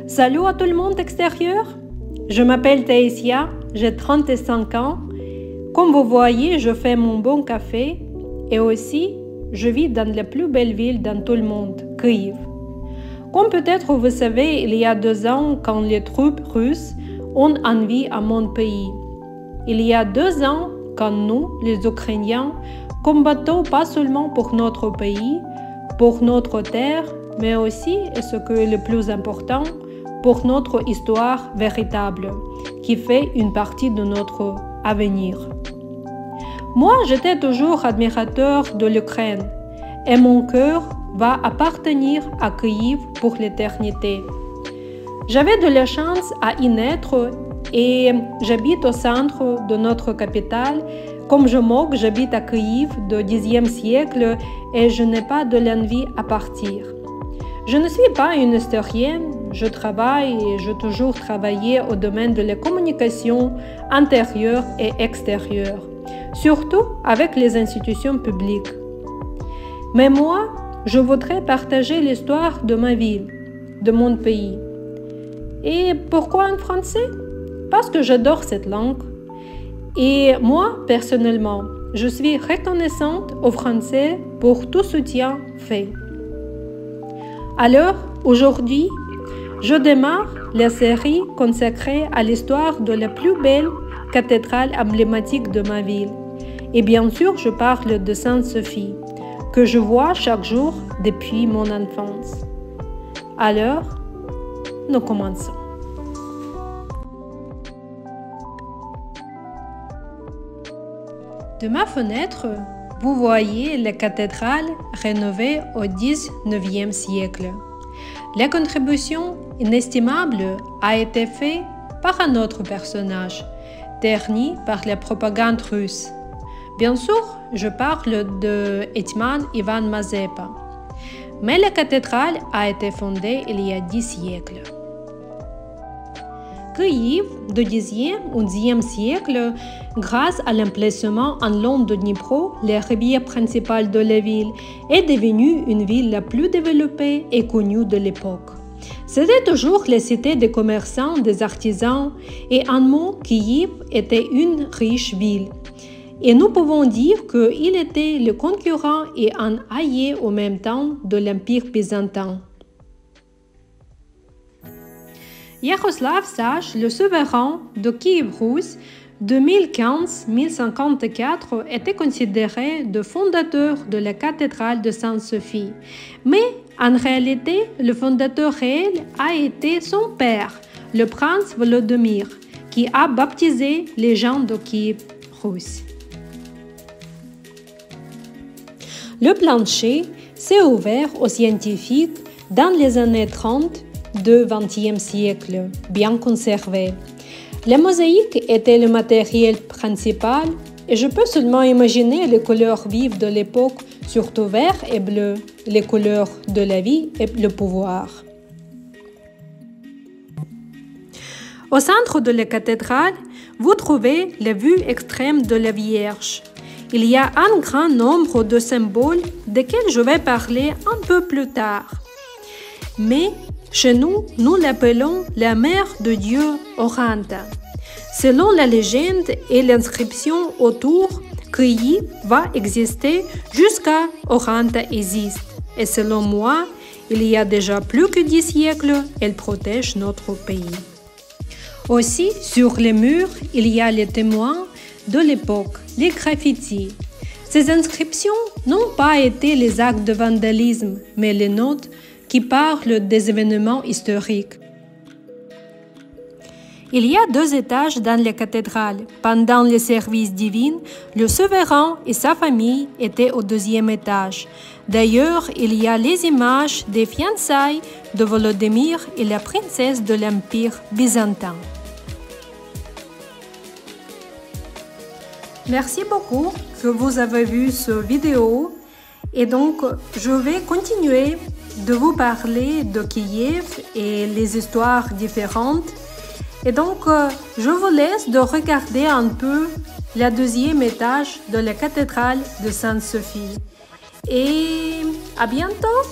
Salut à tout le monde extérieur. Je m'appelle Taïsia, j'ai 35 ans. Comme vous voyez, je fais mon bon café et aussi, je vis dans la plus belle ville dans tout le monde, Kyiv. Comme peut-être vous savez, il y a 2 ans, quand les troupes russes ont envahi à mon pays. Il y a 2 ans, quand nous, les Ukrainiens, combattons pas seulement pour notre pays, pour notre terre, mais aussi, et ce qui est le plus important, pour notre histoire véritable, qui fait une partie de notre avenir. Moi, j'étais toujours admirateur de l'Ukraine, et mon cœur va appartenir à Kyiv pour l'éternité. J'avais de la chance à y naître et j'habite au centre de notre capitale. Comme je moque, j'habite à Kyiv du Xe siècle et je n'ai pas de l'envie à partir. Je ne suis pas une historienne, je travaille et j'ai toujours travaillé au domaine de la communication intérieure et extérieure, surtout avec les institutions publiques. Mais moi, je voudrais partager l'histoire de ma ville, de mon pays. Et pourquoi en français? Parce que j'adore cette langue. Et moi, personnellement, je suis reconnaissante aux Français pour tout soutien fait. Alors, aujourd'hui, je démarre la série consacrée à l'histoire de la plus belle cathédrale emblématique de ma ville. Et bien sûr, je parle de Sainte-Sophie, que je vois chaque jour depuis mon enfance. Alors, nous commençons. De ma fenêtre, vous voyez la cathédrale rénovée au XIXe siècle. La contribution inestimable a été faite par un autre personnage, terni par la propagande russe. Bien sûr, je parle de Hetman Ivan Mazepa. Mais la cathédrale a été fondée il y a 10 siècles. Kyiv, du Xe ou Xe siècle, grâce à l'emplacement en long de Dnipro, la rivière principale de la ville, est devenue une ville la plus développée et connue de l'époque. C'était toujours la cité des commerçants, des artisans, et en mot, Kyiv était une riche ville. Et nous pouvons dire qu'il était le concurrent et un allié en même temps de l'Empire byzantin. Yaroslav Sage, le souverain de Kyiv russe de 1015-1054, était considéré le fondateur de la cathédrale de Sainte-Sophie. Mais en réalité, le fondateur réel a été son père, le prince Volodymyr, qui a baptisé les gens de Kyiv russe. Le plancher s'est ouvert aux scientifiques dans les années 30 du XXe siècle, bien conservé. La mosaïque était le matériel principal et je peux seulement imaginer les couleurs vives de l'époque, surtout vert et bleu, les couleurs de la vie et le pouvoir. Au centre de la cathédrale, vous trouvez la vue extrême de la Vierge. Il y a un grand nombre de symboles desquels je vais parler un peu plus tard. Mais chez nous, nous l'appelons la mère de Dieu Oranta. Selon la légende et l'inscription autour, Kyiv va exister jusqu'à Oranta existe. Et selon moi, il y a déjà plus que 10 siècles, elle protège notre pays. Aussi, sur les murs, il y a les témoins de l'époque, les graffitis. Ces inscriptions n'ont pas été les actes de vandalisme, mais les notes qui parlent des événements historiques. Il y a 2 étages dans la cathédrale. Pendant les services divins, le souverain et sa famille étaient au 2e étage. D'ailleurs, il y a les images des fiançailles de Volodymyr et la princesse de l'Empire byzantin. Merci beaucoup que vous avez vu cette vidéo et donc je vais continuer de vous parler de Kyiv et les histoires différentes. Et donc je vous laisse de regarder un peu le 2e étage de la cathédrale de Sainte-Sophie. Et à bientôt!